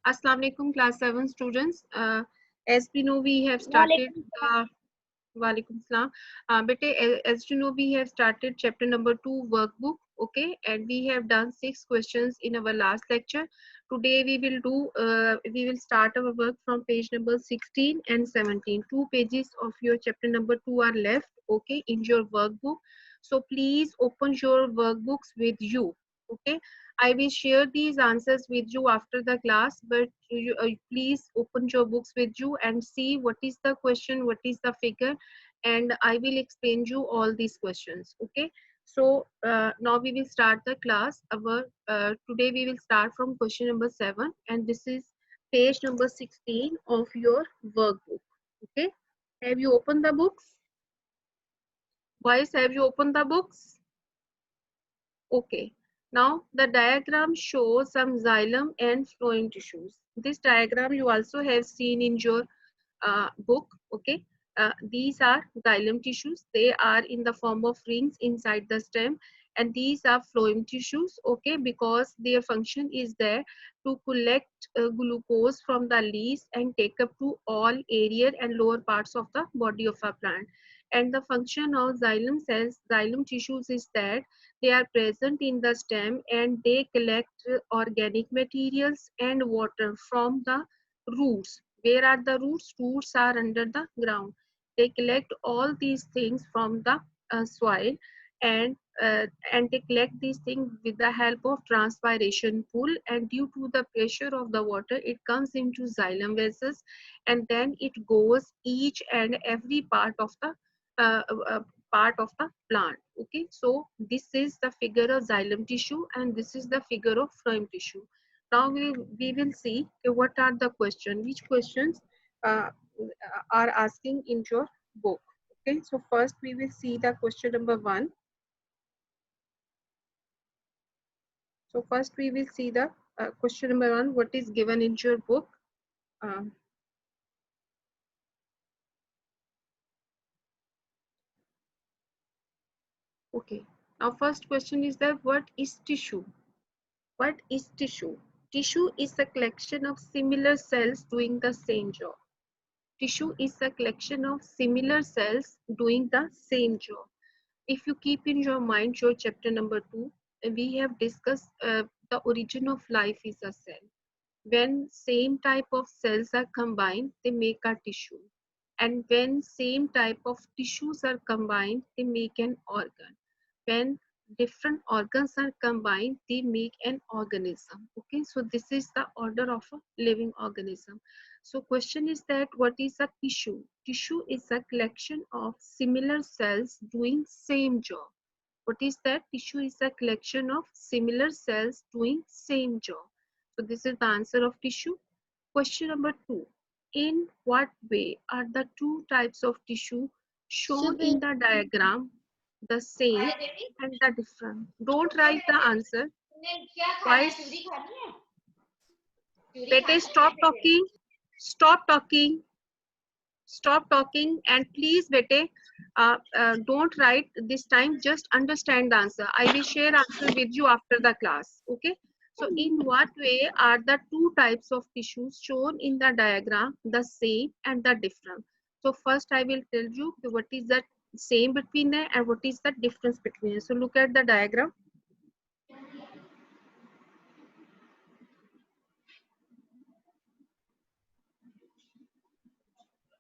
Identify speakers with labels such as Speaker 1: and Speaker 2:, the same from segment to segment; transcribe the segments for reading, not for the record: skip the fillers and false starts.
Speaker 1: Assalamu alaikum, class 7 students. As we know, we have started
Speaker 2: Walaikum
Speaker 1: Walaikum salam. Bete, as you know, we have started chapter number 2 workbook. Okay, and we have done 6 questions in our last lecture. Today we will start our work from page number 16 and 17. 2 pages of your chapter number 2 are left. Okay, in your workbook. So please open your workbooks with you. Okay, I will share these answers with you after the class, but please open your books with you and see what is the question, what is the figure, and I will explain you all these questions. Okay. So now we will start the class. Today we will start from question number 7, and this is page number 16 of your workbook. Okay. Have you opened the books? Boys, have you opened the books? Okay. Now the diagram shows some xylem and phloem tissues. This diagram you also have seen in your book. Okay. These are xylem tissues. They are in the form of rings inside the stem, and these are phloem tissues. Okay, because their function is there to collect glucose from the leaves and take up to all aerial and lower parts of the body of a plant. And the function of xylem cells, xylem tissues, is that they are present in the stem and they collect organic materials and water from the roots. Where are the roots? Roots are under the ground. They collect all these things from the soil, and they collect these things with the help of transpiration pull, and due to the pressure of the water it comes into xylem vessels, and then it goes each and every part of the uh, uh, plant. Okay, so this is the figure of xylem tissue and this is the figure of phloem tissue. Now we will see what are the questions, which questions uh, are asking in your book. Okay, so first we will see the question number 1. So first we will see the question number 1, what is given in your book. Um, okay, now first question is that what is tissue? What is tissue? Tissue is a collection of similar cells doing the same job. Tissue is a collection of similar cells doing the same job. If you keep in your mind your chapter number 2, we have discussed the origin of life is a cell. When same type of cells are combined, they make a tissue. And when same type of tissues are combined, they make an organ. When different organs are combined, they make an organism. Okay, so this is the order of a living organism. So question is that what is a tissue? Tissue is a collection of similar cells doing same job. What is that? Tissue is a collection of similar cells doing same job. So this is the answer of tissue. Question number 2. In what way are the two types of tissue shown in the diagram the same and the different? Don't write the answer. Why? Bete, stop talking. Stop talking. Stop talking, and please bete don't write this time, just understand the answer. I will share answer with you after the class. Okay, so in what way are the two types of tissues shown in the diagram the same and the different? So first I will tell you what is the same between them and what is the difference between them. So look at the diagram.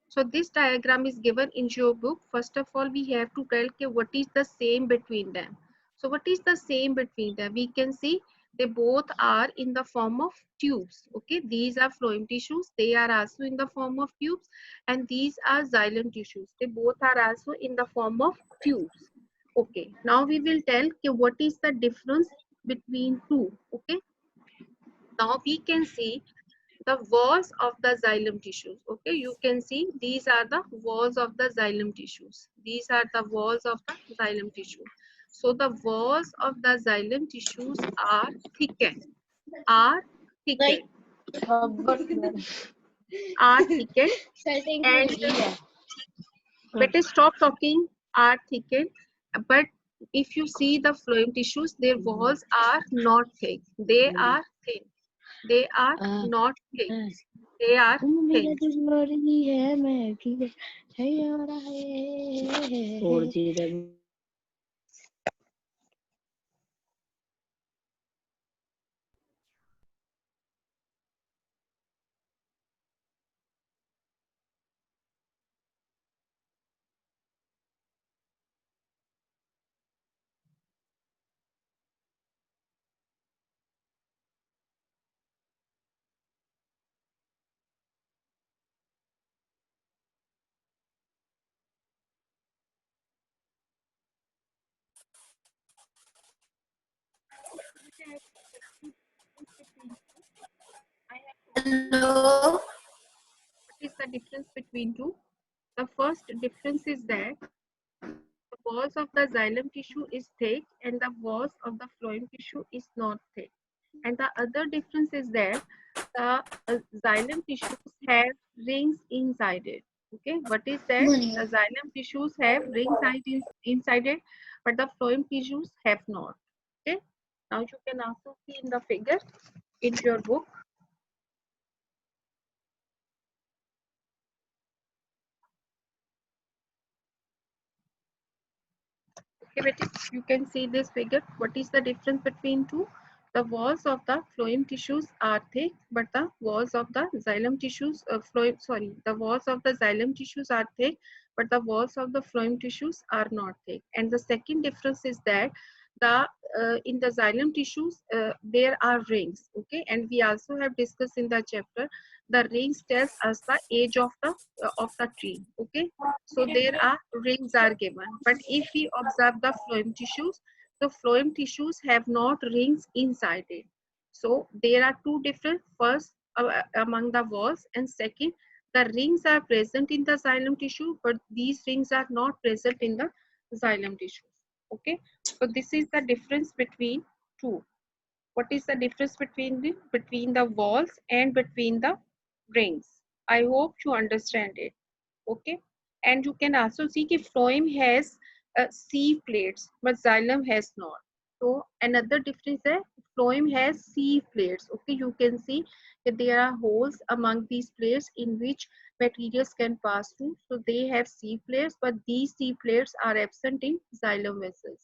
Speaker 1: So this diagram is given in your book. First of all, we have to tell what is the same between them. So what is the same between them? We can see they both are in the form of tubes. Okay, these are phloem tissues. They are also in the form of tubes, and these are xylem tissues. They both are also in the form of tubes. Okay, now we will tell what is the difference between two. Okay, now we can see the walls of the xylem tissues. Okay, you can see these are the walls of the xylem tissues. These are the walls of the xylem tissue. So the walls of the xylem tissues are thickened. Are thickened. Are thickened. And better stop talking. Are thickened. But if you see the phloem tissues, their walls are not thick. They are thin. They are not things. They are
Speaker 2: मेरा
Speaker 1: things.
Speaker 2: दिल और ही है मैं की है और है और जीदा
Speaker 3: Hello.
Speaker 1: What is the difference between two? The first difference is that the walls of the xylem tissue is thick and the walls of the phloem tissue is not thick. And the other difference is that the xylem tissues have rings inside it. Okay, what is that?
Speaker 3: Morning.
Speaker 1: The xylem tissues have rings inside it, but the phloem tissues have not. Okay, now you can also see in the figure in your book. Okay, Betty, you can see this figure. What is the difference between two? The walls of the phloem tissues are thick, but the walls of the xylem tissues, the walls of the xylem tissues are thick, but the walls of the phloem tissues are not thick. And the second difference is that the in the xylem tissues there are rings. Okay, and we also have discussed in the chapter the rings tells us the age of the tree. Okay, so there are rings are given. But if we observe the phloem tissues, the phloem tissues have not rings inside it. So there are two different, first among the walls, and second, the rings are present in the xylem tissue, but these rings are not present in the xylem tissues. Okay, so this is the difference between two. What is the difference between the walls and between the rings? I hope you understand it. Okay, and you can also see that phloem has C plates but xylem has not. So another difference is phloem has C plates. Okay, you can see that there are holes among these plates in which materials can pass through. So they have C plates, but these C plates are absent in xylem vessels.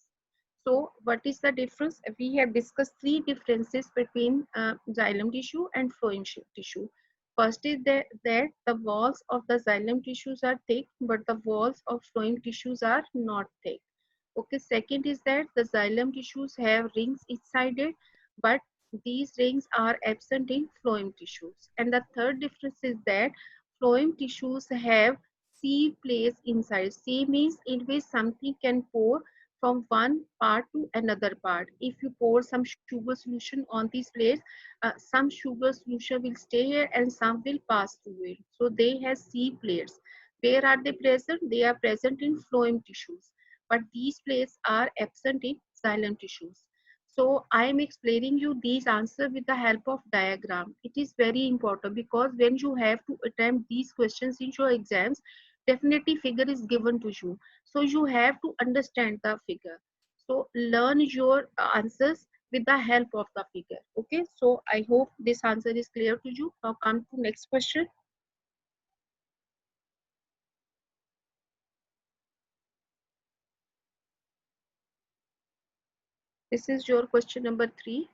Speaker 1: So what is the difference? We have discussed three differences between xylem tissue and phloem tissue. First is that the walls of the xylem tissues are thick, but the walls of phloem tissues are not thick. Okay, second is that the xylem tissues have rings inside it, but these rings are absent in phloem tissues. And the third difference is that phloem tissues have C place inside. C means in which something can pour from one part to another part. If you pour some sugar solution on these plates, some sugar solution will stay here and some will pass through it. So they have C plates. Where are they present? They are present in phloem tissues, but these plates are absent in xylem tissues. So I am explaining you these answers with the help of diagram. It is very important because when you have to attempt these questions in your exams, definitely figure is given to you. So you have to understand the figure. So learn your answers with the help of the figure. Okay, so I hope this answer is clear to you. Now come to next question. This is your question number 3.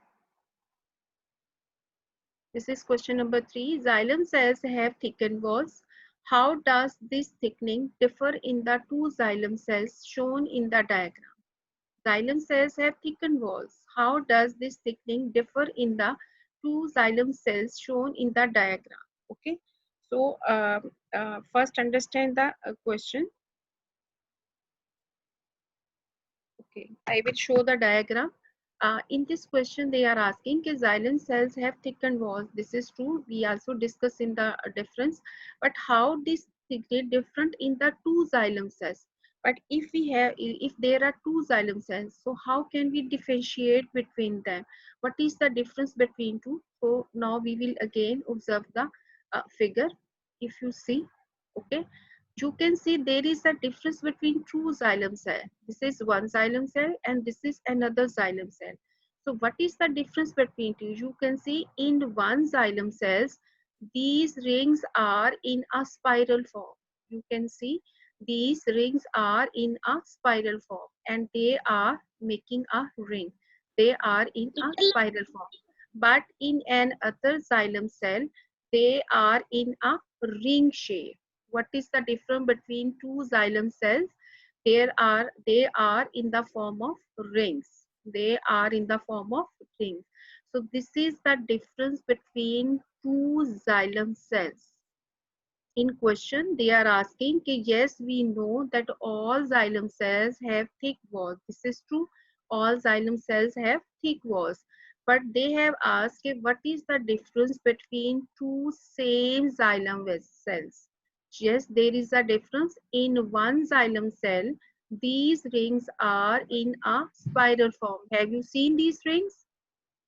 Speaker 1: This is question number 3. Xylem cells have thickened walls. How does this thickening differ in the two xylem cells shown in the diagram? Xylem cells have thickened walls. How does this thickening differ in the two xylem cells shown in the diagram? Okay. So first understand the question. Okay, I will show the diagram. In this question, they are asking that xylem cells have thickened walls. This is true. We also discuss in the difference. But how this thickness different in the two xylem cells? But if there are two xylem cells, so how can we differentiate between them? What is the difference between two? So now we will again observe the figure. If you see, okay, you can see there is a difference between two xylem cell. This is one xylem cell and this is another xylem cell. So what is the difference between two? You can see in one xylem cells, these rings are in a spiral form. You can see these rings are in a spiral form and they are making a ring. They are in a spiral form. But in an other xylem cell, they are in a ring shape. What is the difference between two xylem cells? They are in the form of rings. They are in the form of rings. So this is the difference between two xylem cells. In question, they are asking, कि yes, we know that all xylem cells have thick walls. This is true. All xylem cells have thick walls. But they have asked, what is the difference between two same xylem cells? Yes, there is a difference. In one xylem cell, these rings are in a spiral form. Have you seen these rings?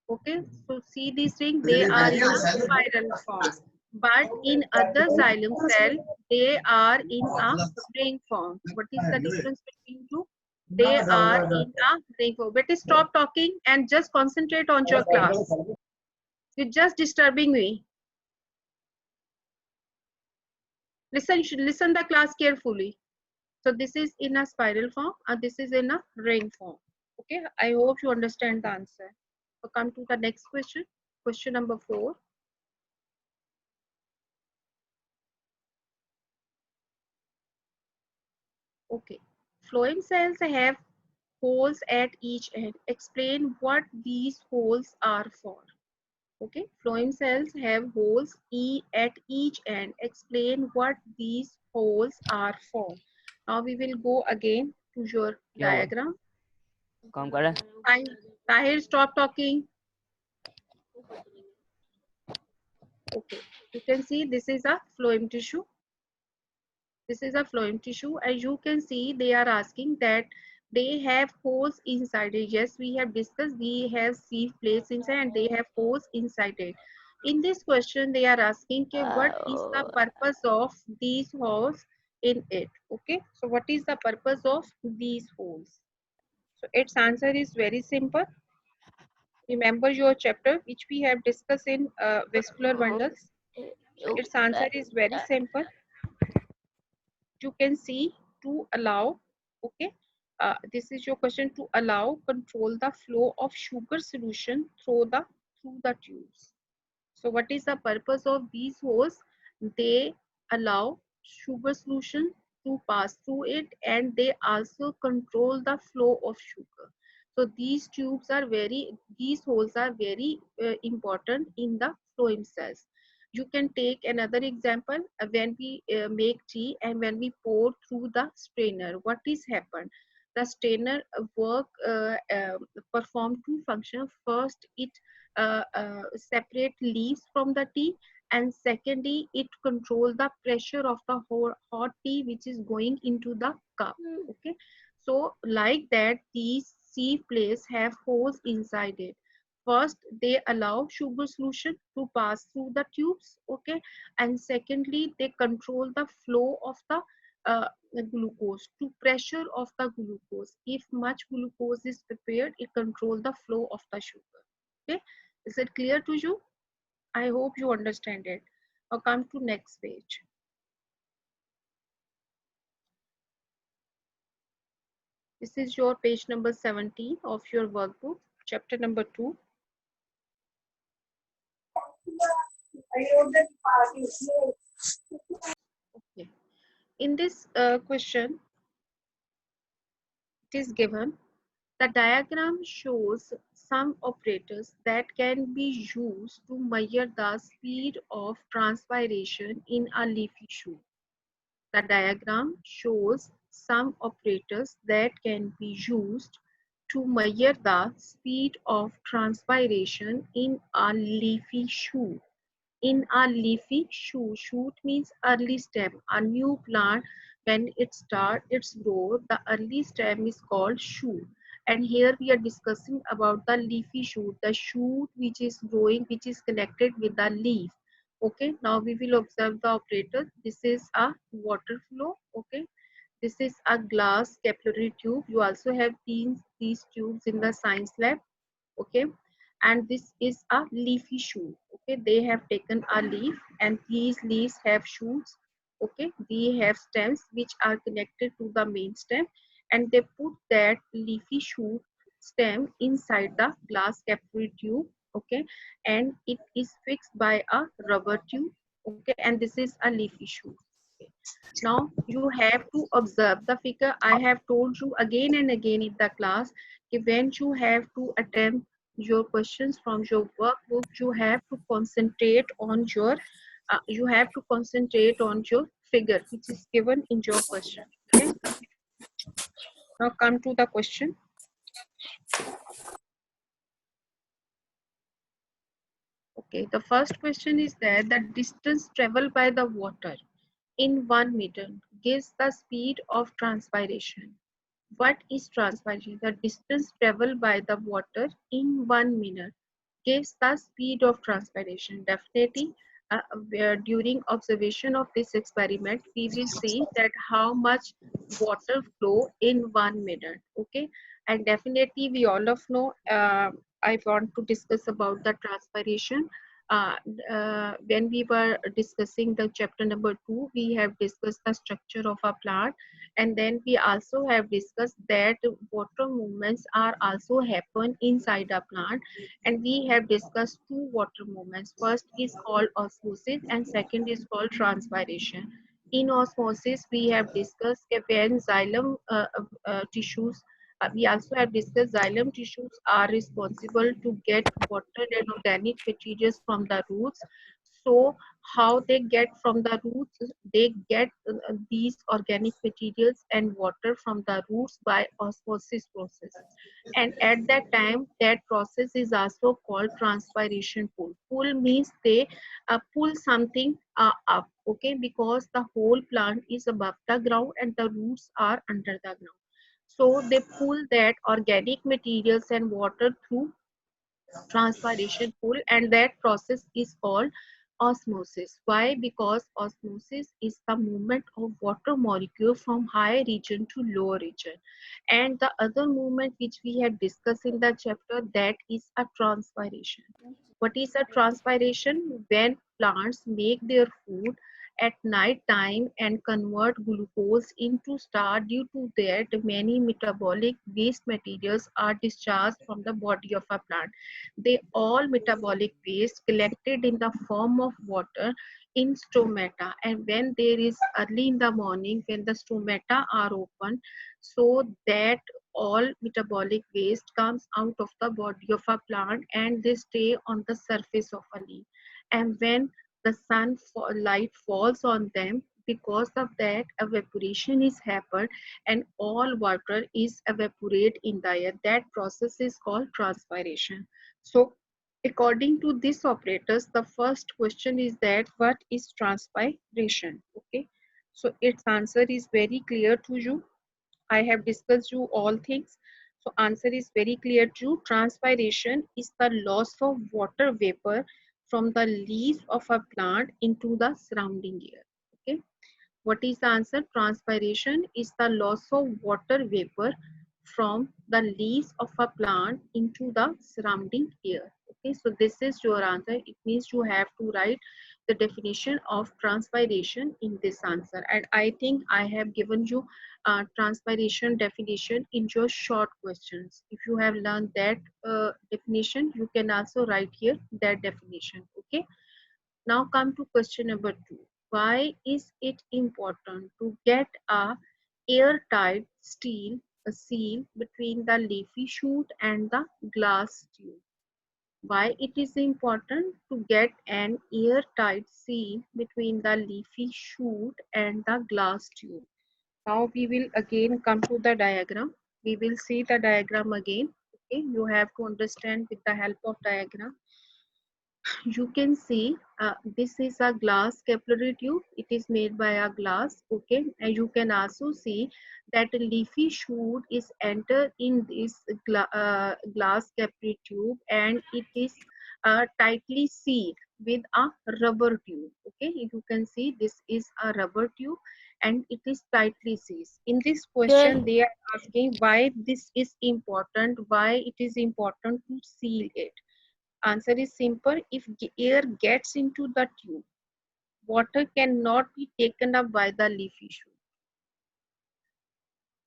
Speaker 1: Okay, so see these rings, they are in a spiral form. But in other xylem cell, they are in a ring form. What is the difference between two? They are in a ring form. But stop talking and just concentrate on your class. You're just disturbing me. Listen, you should listen the class carefully. So this is in a spiral form and this is in a ring form. Okay, I hope you understand the answer. So come to the next question. Question number 4. Okay. Phloem cells have holes at each end. Explain what these holes are for. Okay. Phloem cells have holes at each end. Explain what these holes are for. Now we will go again to your diagram.
Speaker 2: काम कर रहा है
Speaker 1: Tahir, stop talking. Okay. You can see this is a phloem tissue. This is a phloem tissue. As you can see, they are asking that they have holes inside it. Yes, we have discussed we have sieve plates inside and they have holes inside it. In this question, they are asking okay, what is the purpose of these holes in it? Okay, so what is the purpose of these holes? So its answer is very simple. Remember your chapter which we have discussed in vascular bundles. So its answer is very simple. You can see to allow, okay, this is your question, to allow control the flow of sugar solution through the tubes. So what is the purpose of these holes? They allow sugar solution to pass through it and they also control the flow of sugar. So these holes are very important in the phloem cells. You can take another example when we make tea and when we pour through the strainer. What is happened? The strainer perform two functions. First, it separate leaves from the tea, and secondly it control the pressure of the hot tea which is going into the cup. Okay, so like that these sieve plates have holes inside it. First they allow sugar solution to pass through the tubes, okay, and secondly they control the flow of the glucose, to pressure of the glucose. If much glucose is prepared, it control the flow of the sugar. Okay, is it clear to you? I hope you understand it. Now come to next page. This is your page number 17 of your workbook, chapter number 2. Okay. In this question, it is given the diagram shows some operators that can be used to measure the speed of transpiration in a leafy shoot. The diagram shows some operators that can be used to measure the speed of transpiration in a leafy shoot. In a leafy shoot, shoot means early stem. A new plant, when it starts its growth, the early stem is called shoot. And here we are discussing about the leafy shoot, the shoot which is growing, which is connected with the leaf. Okay, now we will observe the operator. This is a water flow. Okay, this is a glass capillary tube. You also have seen these tubes in the science lab. Okay, and this is a leafy shoot. Okay, they have taken a leaf and these leaves have shoots. Okay, they have stems which are connected to the main stem, and they put that leafy shoot stem inside the glass capillary tube. Okay, and it is fixed by a rubber tube. Okay, and this is a leafy shoot. Okay. Now you have to observe the figure. I have told you again and again in the class that when you have to attempt your questions from your workbook, you have to concentrate on your figure which is given in your question. Okay, now come to the question. Okay, the first question is that the distance traveled by the water in 1 meter gives the speed of transpiration. What is transpiration? The distance traveled by the water in 1 minute gives the speed of transpiration. Definitely, where during observation of this experiment, we will see that how much water flow in 1 minute. Okay, and definitely we all of know. I want to discuss about the transpiration. Uh, when we were discussing the chapter number 2, we have discussed the structure of a plant, and then we also have discussed that water movements are also happen inside a plant, and we have discussed two water movements. First is called osmosis and second is called transpiration. In osmosis we have discussed when xylem tissues, we also have discussed xylem tissues are responsible to get water and organic materials from the roots. So how they get from the roots? They get these organic materials and water from the roots by osmosis process, and at that time that process is also called transpiration. Pull means they pull something up. Okay, because the whole plant is above the ground and the roots are under the ground, so they pull that organic materials and water through transpiration pull, and that process is called osmosis. Why? Because osmosis is the movement of water molecule from higher region to lower region. And the other movement which we have discussed in the chapter, that is a transpiration. What is a transpiration? When plants make their food at night time and convert glucose into starch, due to that many metabolic waste materials are discharged from the body of a plant. They all metabolic waste collected in the form of water in stomata, and when there is early in the morning when the stomata are open, so that all metabolic waste comes out of the body of a plant and they stay on the surface of a leaf, and when the light falls on them, because of that evaporation is happened and all water is evaporate in the air. That process is called transpiration. So according to these operators, the first question is that what is transpiration? Okay, so its answer is very clear to you. I have discussed you all things. So answer is very clear to you. Transpiration is the loss of water vapor from the leaves of a plant into the surrounding air. Okay. What is the answer? Transpiration is the loss of water vapor from the leaves of a plant into the surrounding air. Okay, so this is your answer. It means you have to write the definition of transpiration in this answer. And I think I have given you transpiration definition in your short questions. If you have learned that definition, you can also write here that definition. Okay. Now come to question number 2. Why is it important to get a airtight steel a seal between the leafy shoot and the glass tube? Why it is important to get an airtight seal between the leafy shoot and the glass tube? Now we will again come to the diagram. We will see the diagram again. Okay, you have to understand with the help of diagram. You can see this is a glass capillary tube. It is made by a glass. Okay, and you can also see that a leafy shoot is entered in this glass capillary tube, and it is tightly sealed with a rubber tube. Okay, you can see this is a rubber tube, and it is tightly sealed. In this question, they are asking why this is important, why it is important to seal it. Answer is simple. If air gets into the tube, water cannot be taken up by the leafy shoot.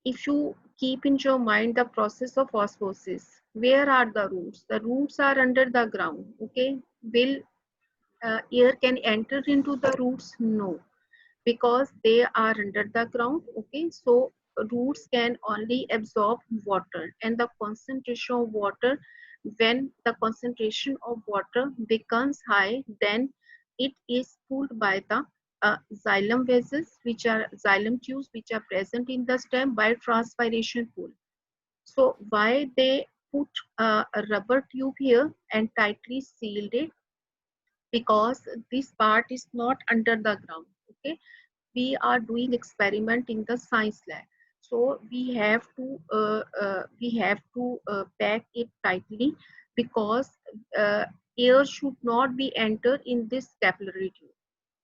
Speaker 1: If you keep in your mind the process of osmosis, where are the roots? The roots are under the ground. Okay, will air can enter into the roots? No, because they are under the ground. Okay, so roots can only absorb water, and the concentration of water, when the concentration of water becomes high, then it is pulled by the xylem vessels, which are xylem tubes, which are present in the stem by transpiration pull. So why they put a rubber tube here and tightly sealed it? Because this part is not under the ground. Okay, we are doing experiment in the science lab, so we have to pack it tightly, because uh, air should not be entered in this capillary tube.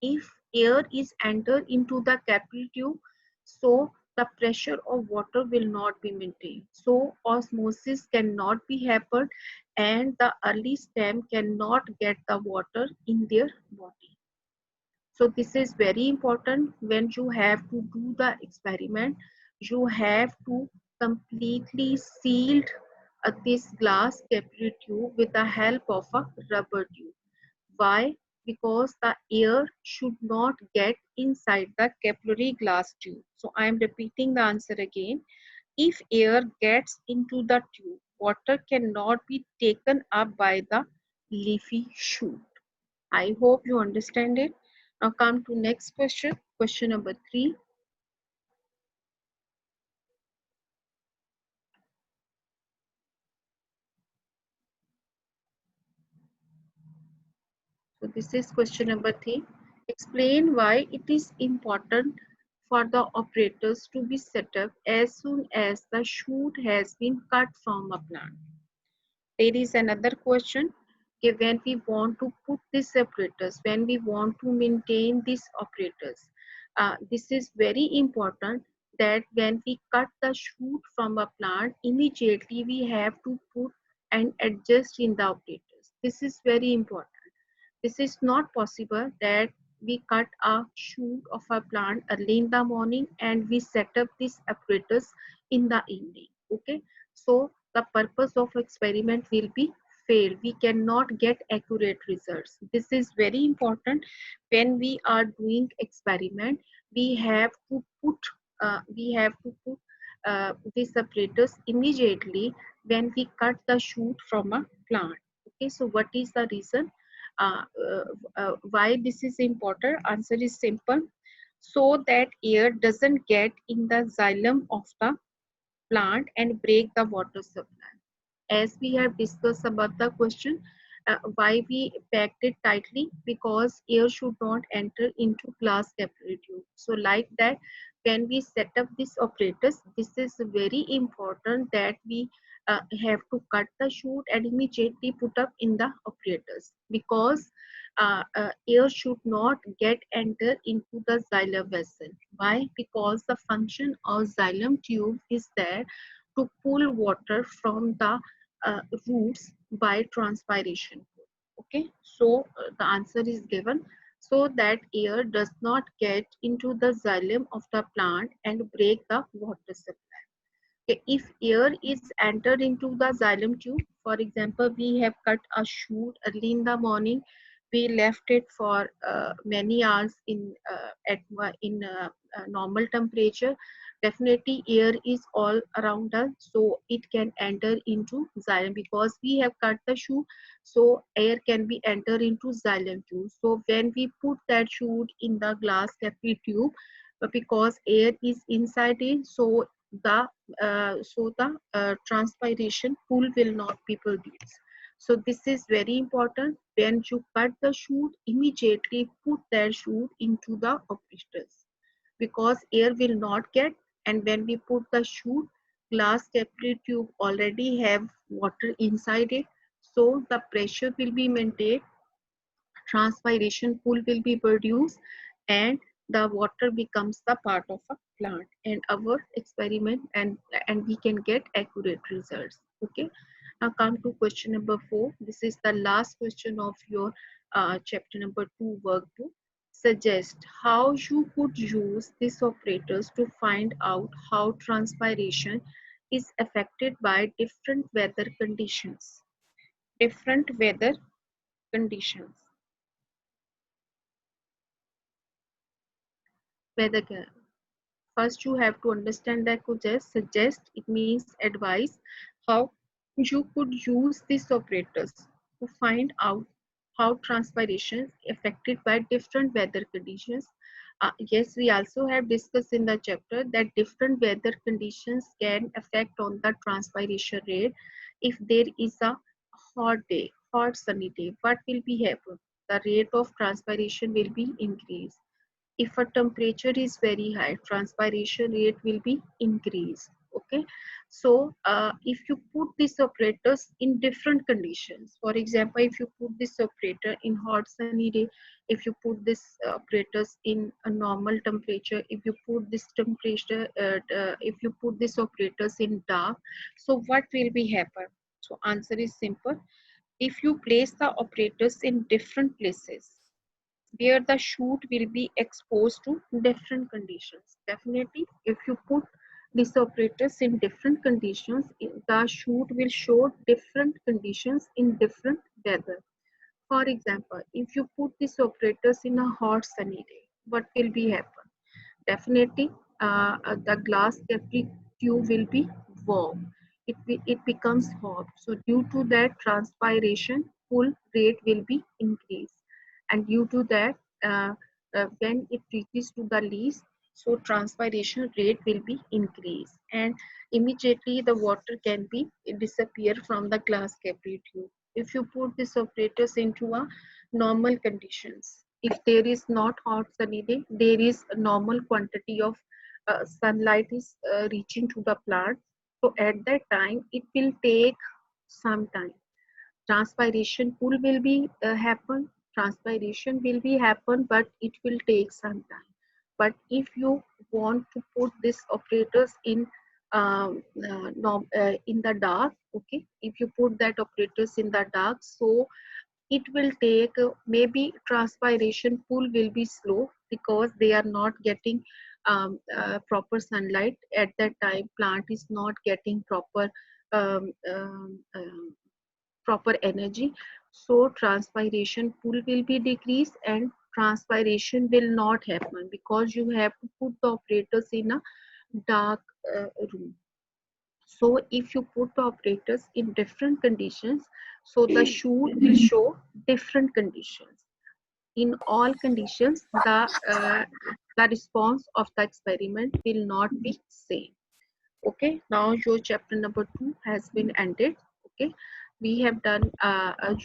Speaker 1: If air is entered into the capillary tube, so the pressure of water will not be maintained, so osmosis cannot be happened, and the early stem cannot get the water in their body. So this is very important. When you have to do the experiment, you have to completely sealed this glass capillary tube with the help of a rubber tube. Why? Because the air should not get inside the capillary glass tube. So I am repeating the answer again. If air gets into the tube, water cannot be taken up by the leafy shoot. I hope you understand it. Now come to next question. Question number 3. So this is question number 3. Explain why it is important for the operators to be set up as soon as the shoot has been cut from a plant. There is another question. Okay, when we want to put these operators, when we want to maintain these operators, this is very important that when we cut the shoot from a plant, immediately we have to put and adjust in the operators. This is very important. This is not possible that we cut a shoot of a plant early in the morning and we set up these apparatus in the evening. Okay, so the purpose of experiment will be failed. We cannot get accurate results. This is very important. When we are doing experiment, we have to put these apparatus immediately when we cut the shoot from a plant. Okay, so what is the reason? uh, why this is important? Answer is simple. So that air doesn't get in the xylem of the plant and break the water supply. As we have discussed about the question, why we packed it tightly, because air should not enter into glass capillary tube. So like that, when we set up this operators, this is very important that we have to cut the shoot and immediately put up in the operators, because air should not get enter into the xylem vessel. Why? Because the function of xylem tube is there to pull water from the roots by transpiration. Okay, so the answer is given, so that air does not get into the xylem of the plant and break the water supply. Okay, if air is entered into the xylem tube, for example, we have cut a shoot early in the morning, we left it for many hours in normal temperature. Definitely, air is all around us, so it can enter into xylem, because we have cut the shoot. So air can be enter into xylem tube. So when we put that shoot in the glass capillary tube, because air is inside it, so the transpiration pool will not be produced. So this is very important. When you cut the shoot, immediately put that shoot into the operators, because air will not get. And when we put the shoot, glass capillary tube already have water inside it, so the pressure will be maintained, transpiration pool will be produced, and the water becomes the part of a plant and our experiment, and we can get accurate results. Okay, now come to question number 4. This is the last question of your chapter number 2 workbook. Suggest how you could use these operators to find out how transpiration is affected by different weather conditions. Different weather conditions. Weather. First, you have to understand that suggest, it means advise how you could use these operators to find out how transpiration is affected by different weather conditions. Yes, we also have discussed in the chapter that different weather conditions can affect on the transpiration rate. If there is a hot day, hot sunny day, what will be happen? The rate of transpiration will be increased. If a temperature is very high, transpiration rate will be increased. Okay, so if you put these operators in different conditions, for example, if you put this operator in hot sunny day, if you put this operators in a normal temperature, if you put this temperature if you put these operators in dark, so what will be happen? So answer is simple. If you place the operators in different places where the shoot will be exposed to different conditions. Definitely, if you put these operators in different conditions, the shoot will show different conditions in different weather. For example, if you put these operators in a hot sunny day, what will be happen? Definitely, the glass Capri tube will be warm. It becomes hot. So due to that, transpiration pull rate will be increased. And due to that, when it reaches to the least, so transpiration rate will be increased. And immediately the water can be disappear from the glass Capri tube. If you put these operators into a normal conditions, if there is not hot sunny day, there is a normal quantity of sunlight is reaching to the plant. So at that time, it will take some time. Transpiration pool will be happen. Transpiration will be happen, but it will take some time. But if you want to put these operators in in the dark, okay, if you put that operators in the dark, so it will take maybe transpiration pool will be slow because they are not getting proper sunlight at that time. Plant is not getting um, um, um, proper energy, so transpiration pool will be decreased and transpiration will not happen because you have to put the operators in a dark room. So if you put the operators in different conditions, so the shoot will show different conditions. In all conditions, the response of the experiment will not be same. Okay, now your chapter number 2 has been ended. Okay, we have done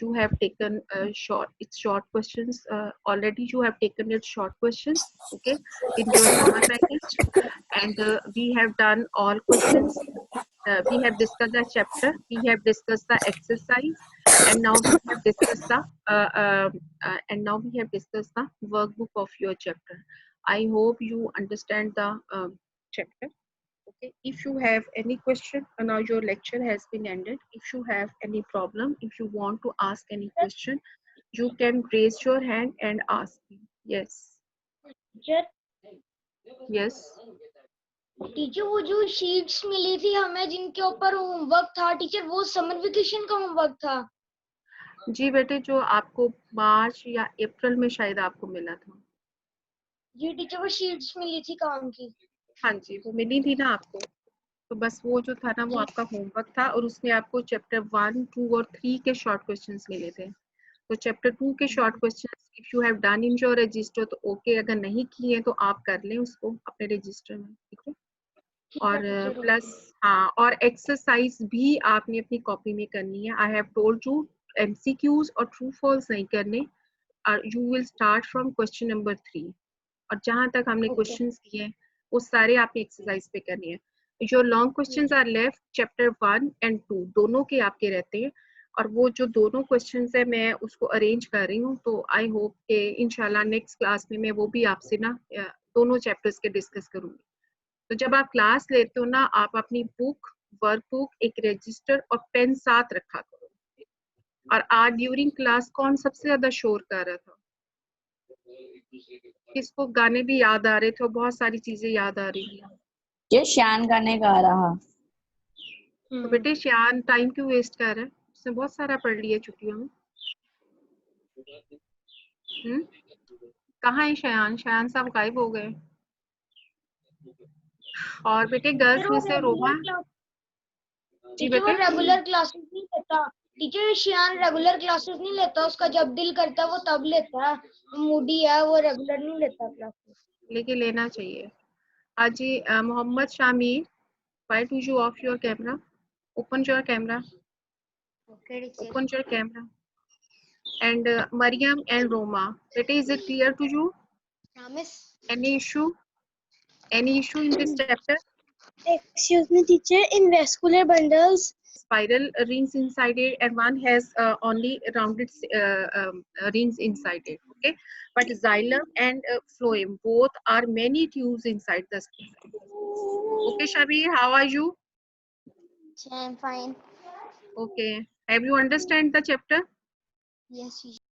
Speaker 1: you have taken short questions already. You have taken your short questions, okay, in your summer package, and we have done all questions. We have discussed the chapter, we have discussed the exercise, and now we have discussed the workbook of your chapter. I hope you understand the chapter. Okay, if you have any question, now your lecture has been ended. If you have any problem, if you want to ask any question, you can raise your hand and ask me. Yes.
Speaker 3: Teacher
Speaker 1: Yes.
Speaker 3: Teacher वो जो sheets मिली थी हमें जिनके ऊपर homework था teacher वो summer vacation का homework था।
Speaker 1: जी बेटे, जो आपको मार्च या अप्रैल में शायद आपको मिला था।
Speaker 3: जी टीचर वो शीट्स मिली थी काम की।
Speaker 1: हाँ जी, वो मिली थी ना आपको। तो बस वो जो था ना वो आपका होमवर्क था और उसमें आपको चैप्टर 1, 2 और 3 के शॉर्ट क्वेश्चंस मिले थे। तो चैप्टर 2 के short questions if you have done in your register तो ओके, अगर नहीं किए तो आप कर लें उसको अपने रजिस्टर में, ठीक है। और प्लस हाँ, और एक्सरसाइज भी आपने अपनी कॉपी में करनी है। I have told you MCQs और ट्रू फॉल्स नहीं करने, you will start from question number 3 और जहां तक हमने क्वेश्चंस किए हैं वो सारे आपने एक्सरसाइज पे करनी है। Your long questions are left, chapter 1 and 2 दोनों के आपके रहते हैं और वो जो दोनों क्वेश्चंस है मैं उसको अरेंज कर रही हूँ, तो आई होप कि इंशाल्लाह नेक्स्ट क्लास में मैं वो भी आपसे ना दोनों चैप्टर्स के डिस्कस करूँगी। तो जब आप क्लास लेते हो ना, आप अपनी बुक, वर्कबुक, एक रजिस्टर और पेन साथ रखा करो। और आज ड्यूरिंग क्लास कौन सबसे ज्यादा शोर कर रहा था? किसको गाने भी याद आ रहे थे और बहुत सारी चीजें याद आ रही थी?
Speaker 2: ये शान गाने गा रहा।
Speaker 1: तो बेटे श्यान टाइम क्यों वेस्ट कर रहा है? उसने बहुत सारा पढ़ लिया छुट्टियों में। कहाँ है शयान? शयान साहब गायब हो गए। और बेटे गर्ल्स में से रोमा जी
Speaker 3: टीचर वो
Speaker 1: बेटे।
Speaker 3: रेगुलर क्लासेस नहीं लेता। टीचर शियान रेगुलर क्लासेस नहीं लेता, उसका जब दिल करता है वो तब लेता है। मूडी है, वो रेगुलर नहीं लेता क्लासेस।
Speaker 1: लेकिन लेना चाहिए। जी Mohammad Shamir, why do you off your camera? Open your camera.
Speaker 3: Okay teacher.
Speaker 1: Open your camera. And Mariam and Roma, beta, is it clear to you?
Speaker 3: Promise.
Speaker 1: Any issue? Any issue in this chapter?
Speaker 3: Excuse me, teacher. In vascular bundles,
Speaker 1: Spiral rings inside it, and one has only rounded rings inside it. Okay, but xylem and phloem both are many tubes inside the skin. Okay, Shabir, how are you?
Speaker 3: I'm fine.
Speaker 1: Okay, have you understand the chapter?
Speaker 3: Yes,